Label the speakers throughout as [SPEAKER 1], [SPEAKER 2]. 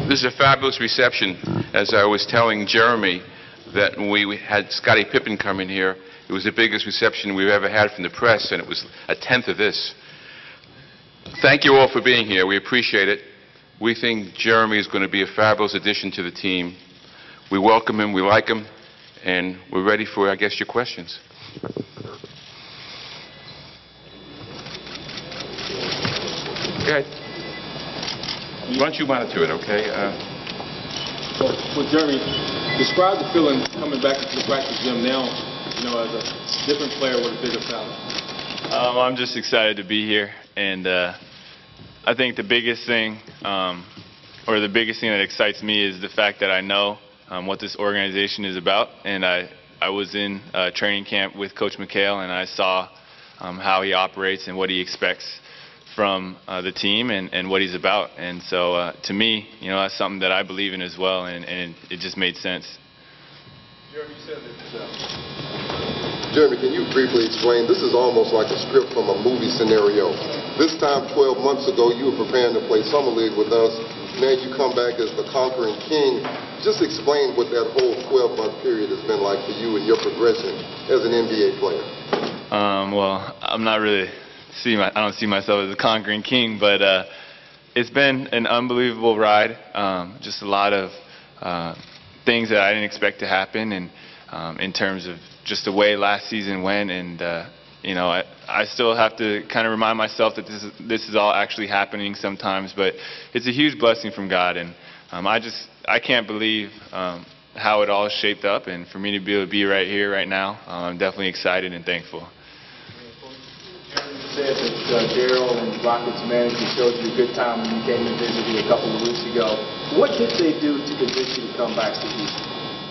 [SPEAKER 1] This is a fabulous reception. As I was telling Jeremy that when we had Scottie Pippen come in here, it was the biggest reception we've ever had from the press, and it was a tenth of this. Thank you all for being here. We appreciate it. We think Jeremy is going to be a fabulous addition to the team. We welcome him, we like him, and we're ready for, I guess, your questions. Go ahead. Why don't you monitor it, okay?
[SPEAKER 2] Well, Jeremy, describe the feeling coming back into the practice gym now, as a different player with a bigger talent.
[SPEAKER 3] I'm just excited to be here, and I think the biggest thing, or the biggest thing that excites me is the fact that I know what this organization is about, and I was in training camp with Coach McHale, and I saw how he operates and what he expects from the team and what he's about. And so to me, that's something that I believe in as well, and it just made sense.
[SPEAKER 2] Jeremy, you said that.
[SPEAKER 4] Jeremy, can you briefly explain? This is almost like a script from a movie scenario. This time 12 months ago, you were preparing to play Summer League with us. Now you come back as the conquering king. Just explain what that whole 12-month period has been like for you and your progression as an NBA player.
[SPEAKER 3] Well, I'm not really I don't see myself as a conquering king, but it's been an unbelievable ride. Just a lot of things that I didn't expect to happen, and in terms of just the way last season went, and I still have to kind of remind myself that this is all actually happening sometimes, but it's a huge blessing from God, and I can't believe how it all shaped up, and for me to be able to be right here, right now, I'm definitely excited and thankful.
[SPEAKER 2] You said that Daryl and Rockets manager showed you a good time when you came and visited a couple of weeks ago. What did they do to convince you to come back to Houston?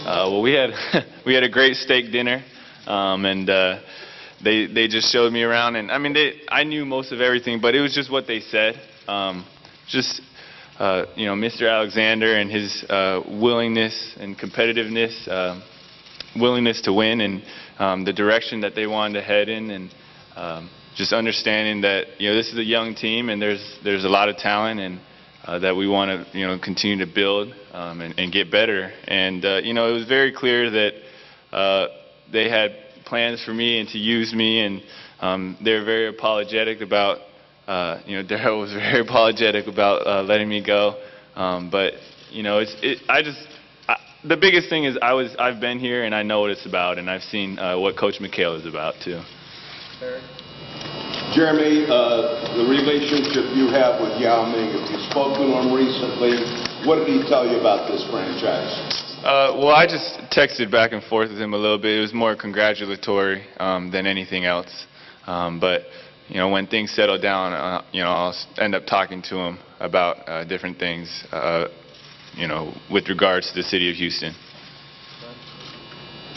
[SPEAKER 3] Well, we had a great steak dinner, and they just showed me around, and I mean I knew most of everything, but it was just what they said. Mr. Alexander and his willingness and competitiveness, willingness to win, and the direction that they wanted to head in, and just understanding that this is a young team and there's a lot of talent, and that we want to continue to build and get better. And it was very clear that they had plans for me and to use me, and they're very apologetic about. Daryl was very apologetic about letting me go, but the biggest thing is I've been here and I know what it's about, and I've seen what Coach McHale is about too.
[SPEAKER 5] Jeremy, the relationship you have with Yao Ming, have you spoken to him recently? What did he tell you about this franchise?
[SPEAKER 3] Well, I just texted back and forth with him a little bit. It was more congratulatory than anything else. But when things settle down, I'll end up talking to him about different things, with regards to the city of Houston.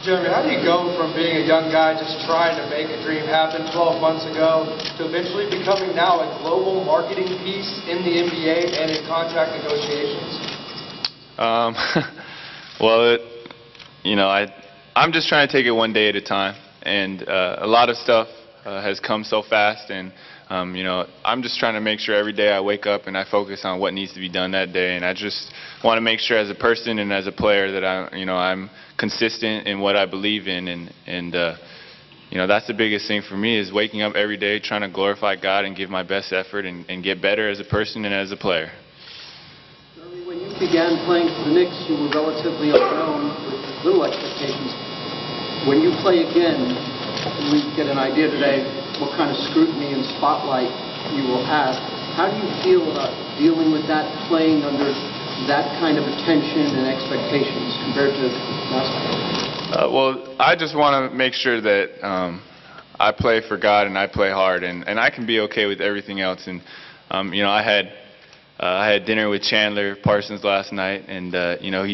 [SPEAKER 6] Jeremy, how do you go from being a young guy just trying to make a dream happen 12 months ago to eventually becoming now a global marketing piece in the NBA and in contract negotiations?
[SPEAKER 3] Well, I'm just trying to take it one day at a time, and a lot of stuff has come so fast, and I'm just trying to make sure every day I wake up and I focus on what needs to be done that day, and I just want to make sure as a person and as a player that I'm consistent in what I believe in, and that's the biggest thing for me is waking up every day trying to glorify God and give my best effort and get better as a person and as a player.
[SPEAKER 7] When you began playing for the Knicks, you were relatively unknown with little expectations. When you play again, we get an idea today what kind of scrutiny and spotlight you will have. How do you feel about dealing with that, playing under that kind of attention and expectations compared to basketball?
[SPEAKER 3] Well, I just want to make sure that I play for God and I play hard, and I can be okay with everything else. And I had dinner with Chandler Parsons last night, and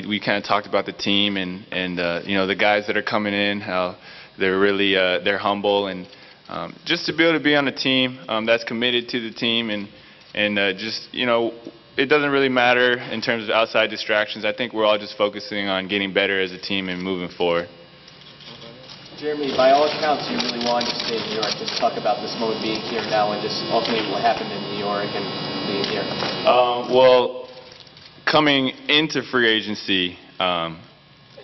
[SPEAKER 3] we kind of talked about the team and the guys that are coming in, how they're really they're humble, and just to be able to be on a team that's committed to the team, and it doesn't really matter in terms of outside distractions. I think we're all just focusing on getting better as a team and moving forward.
[SPEAKER 8] Jeremy, by all accounts, you really wanted to stay in New York. Just talk about this moment being here now and just ultimately what happened in New York and being here.
[SPEAKER 3] Well, coming into free agency, I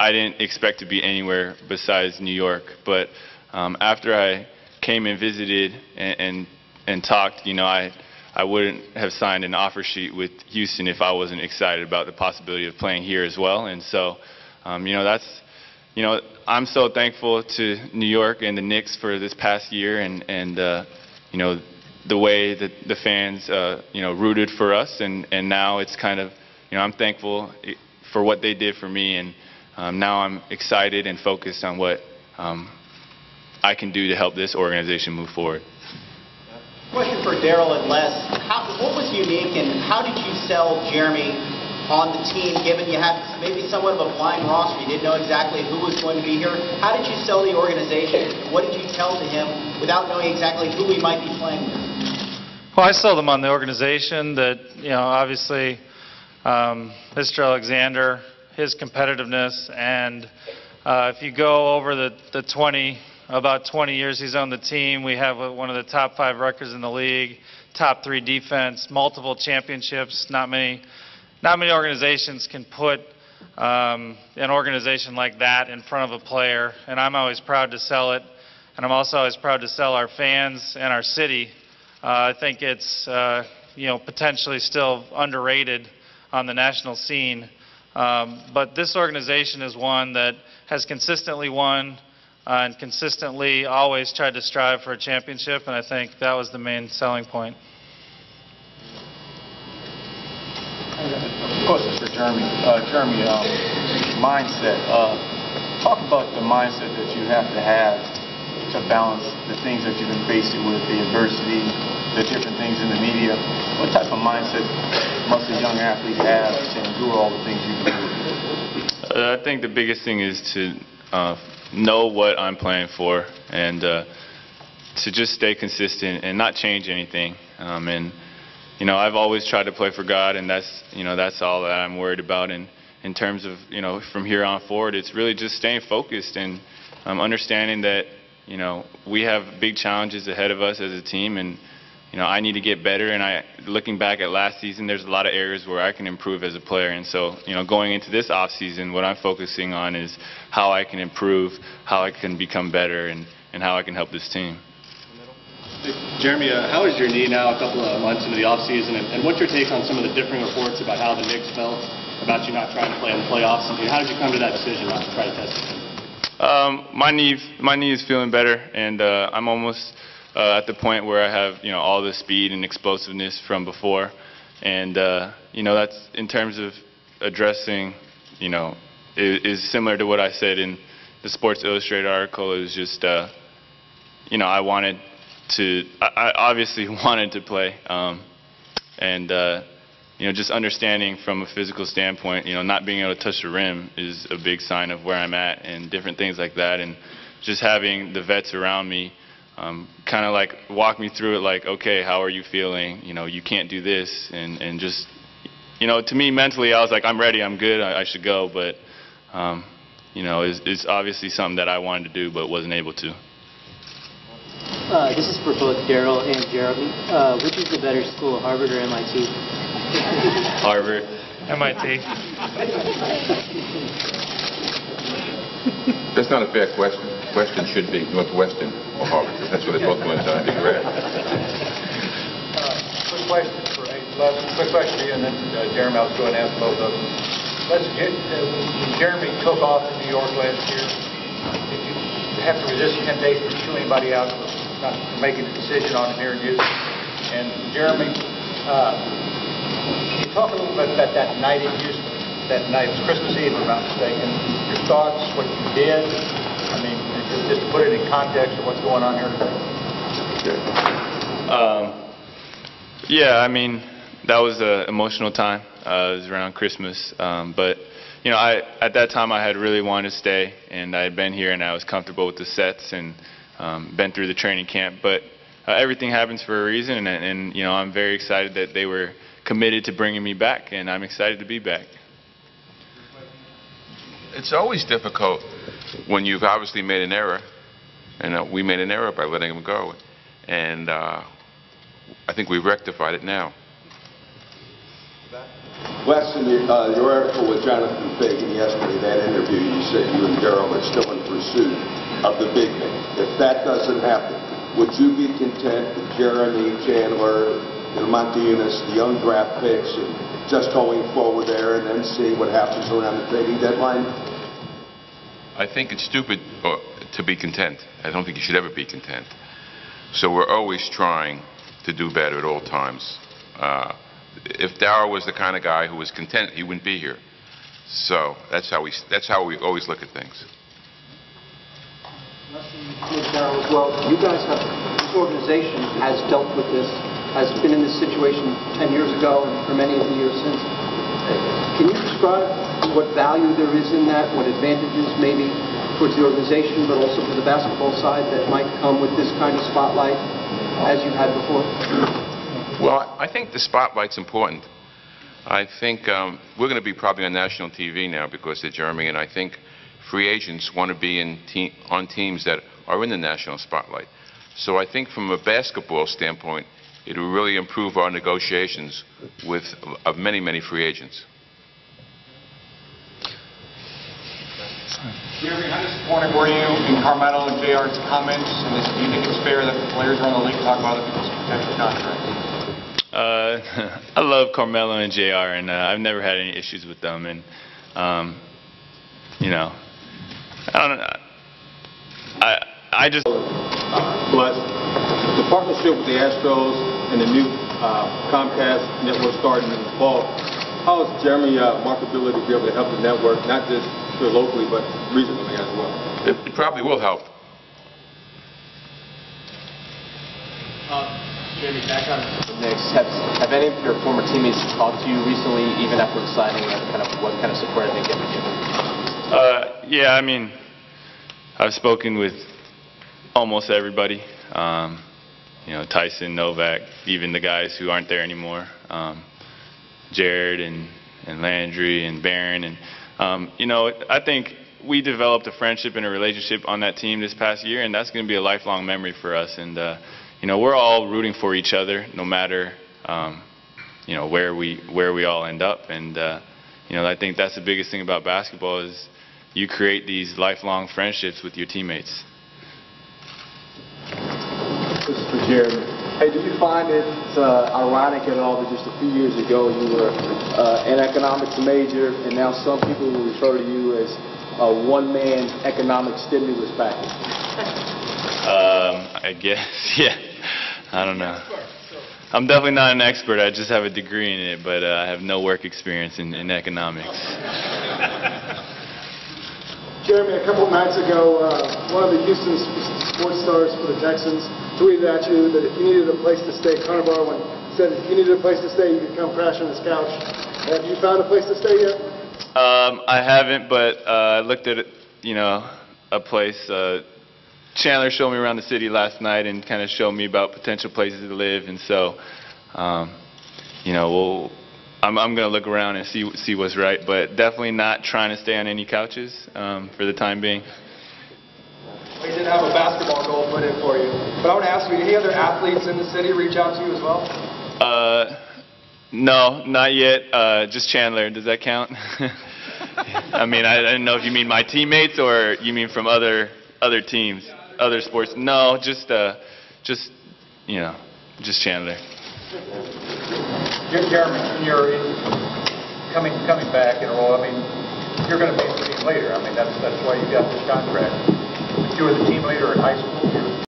[SPEAKER 3] didn't expect to be anywhere besides New York. But after I came and visited and talked, you know, I wouldn't have signed an offer sheet with Houston if I wasn't excited about the possibility of playing here as well. And so, you know, I'm so thankful to New York and the Knicks for this past year, and you know, the way that the fans, you know, rooted for us, and now it's kind of, you know, I'm thankful for what they did for me, and now I'm excited and focused on what I can do to help this organization move forward.
[SPEAKER 9] Question for Daryl and Les. What was unique, and how did you sell Jeremy on the team, given you had maybe somewhat of a blind roster? You didn't know exactly who was going to be here. How did you sell the organization? What did you tell to him without knowing exactly who we might be playing with?
[SPEAKER 10] Well, I sold him on the organization that, you know, obviously Mr. Alexander, his competitiveness, and if you go over about 20 years he's on the team, we have one of the top 5 records in the league, top 3 defense, multiple championships. Not many organizations can put an organization like that in front of a player, and I'm always proud to sell it, and I'm also always proud to sell our fans and our city. I think it's you know, potentially still underrated on the national scene, but this organization is one that has consistently won and consistently always tried to strive for a championship, and I think that was the main selling point.
[SPEAKER 11] Of course, it's for Jeremy. Jeremy, mindset. Talk about the mindset that you have to balance the things that you've been facing with, the adversity, the different things in the media. What type of mindset must a young athlete have to endure all the things you've been through?
[SPEAKER 3] I think the biggest thing is to know what I'm playing for, and to just stay consistent and not change anything. And you know, I've always tried to play for God, and that's, you know, that's all that I'm worried about. And in terms of, you know, from here on forward, it's really just staying focused and understanding that, you know, we have big challenges ahead of us as a team, and you know, I need to get better. And looking back at last season, there's a lot of areas where I can improve as a player. And so, you know, going into this off season, what I'm focusing on is how I can improve, how I can become better, and how I can help this team.
[SPEAKER 8] Jeremy, how is your knee now a couple of months into the offseason, and what's your take on some of the differing reports about how the Knicks felt about you not trying to play in the playoffs? And how did you come to that decision not to try to test it?
[SPEAKER 3] My knee is feeling better, and I'm almost at the point where I have, you know, all the speed and explosiveness from before, and you know, that's in terms of addressing, you know, is similar to what I said in the Sports Illustrated article. It was just, you know, I obviously wanted to play, and you know, just understanding from a physical standpoint, you know, not being able to touch the rim is a big sign of where I'm at, and different things like that. And just having the vets around me kind of like walk me through it, like, okay, how are you feeling? You know, you can't do this, and just, you know, to me mentally, I was like, I'm ready, I'm good, I should go. But you know, it's obviously something that I wanted to do but wasn't able to.
[SPEAKER 12] This is for both Daryl and Jeremy. Which is the better school, Harvard or MIT?
[SPEAKER 3] Harvard.
[SPEAKER 10] MIT.
[SPEAKER 1] That's not a fair question. The question should be Northwestern or Harvard. That's where they're both going to be grad.
[SPEAKER 11] Quick question to you, and then Jeremy, I was going to ask both of them. When Jeremy took off in New York last year, did you have to resist the temptation to chew anybody out for making a decision on him here in Houston? And Jeremy, can you talk a little bit about that night in Houston? That night, it was Christmas Eve, if I'm not mistaken. Your thoughts, what you did? I mean, just to put it in context of what's going on here today.
[SPEAKER 3] Yeah, I mean, that was an emotional time. It was around Christmas, but you know, at that time I had really wanted to stay, and I had been here and I was comfortable with the sets and been through the training camp. But everything happens for a reason, and you know, I'm very excited that they were committed to bringing me back, and I'm excited to be back.
[SPEAKER 1] It's always difficult when you've obviously made an error, and we made an error by letting him go, and I think we've rectified it now.
[SPEAKER 5] Les, in your article with Jonathan Fagan yesterday, that interview, you said you and Darryl are still in pursuit of the big man. If that doesn't happen, would you be content with Jeremy, Chandler, and Monteunus, the young draft picks, and just going forward there and then seeing what happens around the trading deadline?
[SPEAKER 1] I think it's stupid to be content. I don't think you should ever be content. So we're always trying to do better at all times. If Darryl was the kind of guy who was content, he wouldn't be here. So that's how we always look at things.
[SPEAKER 7] Darryl, as well, you guys have, this organization has dealt with this, has been in this situation 10 years ago and for many of the years since. Can you describe what value there is in that, what advantages maybe towards the organization, but also for the basketball side that might come with this kind of spotlight as you had before?
[SPEAKER 1] Well, I think the spotlight's important. I think we're going to be probably on national TV now because of Jeremy, and I think free agents want to be on teams that are in the national spotlight. So I think from a basketball standpoint, it will really improve our negotiations with many, many free agents.
[SPEAKER 13] Jeremy, how disappointed were you in Carmelo and JR's comments? And do you think it's fair that players around the league talk about other people's potential contracts?
[SPEAKER 3] I love Carmelo and JR, and I've never had any issues with them. And you know, I don't know. I just
[SPEAKER 11] Blessed. The partnership with the Astros and the new Comcast network starting in the fall. How is Jeremy marketability to be able to help the network, not just here locally, but regionally as well?
[SPEAKER 1] It probably will help.
[SPEAKER 14] Jeremy, back on the Knicks. Have any of your former teammates talked to you recently, even after signing, and what kind of support have they given you?
[SPEAKER 3] Yeah, I mean, I've spoken with almost everybody. You know, Tyson, Novak, even the guys who aren't there anymore. Jared and Landry and Barron. And, you know, I think we developed a friendship and a relationship on that team this past year, and that's going to be a lifelong memory for us. And, you know, we're all rooting for each other no matter, you know, where we all end up. And, you know, I think that's the biggest thing about basketball is you create these lifelong friendships with your teammates.
[SPEAKER 2] This is for Jeremy. Hey, do you find it ironic at all that just a few years ago you were an economics major, and now some people will refer to you as a one-man economic stimulus package?
[SPEAKER 3] I guess, yeah. I don't know. I'm definitely not an expert. I just have a degree in it, but I have no work experience in economics.
[SPEAKER 2] Jeremy, a couple of nights ago, one of the Houston sports stars for the Texans tweeted at you that if you needed a place to stay, Connor Barwin said if you needed a place to stay, you could come crash on his couch. Have you found a place to stay yet?
[SPEAKER 3] I haven't, but I looked at, you know, a place. Chandler showed me around the city last night and kind of showed me about potential places to live, and so, you know, I'm going to look around and see what's right, but definitely not trying to stay on any couches for the time being.
[SPEAKER 6] We did have a basketball goal put in for you, but I want to ask you, any other athletes in the city reach out to you as well?
[SPEAKER 3] No, not yet. Just Chandler. Does that count? I mean, I didn't know if you mean my teammates or you mean from other teams, other sports. No, just you know, just Chandler.
[SPEAKER 13] Jeremy, when you're coming back in a role, I mean, you're going to be a team leader. I mean, that's why you got this contract. You were the team leader in high school.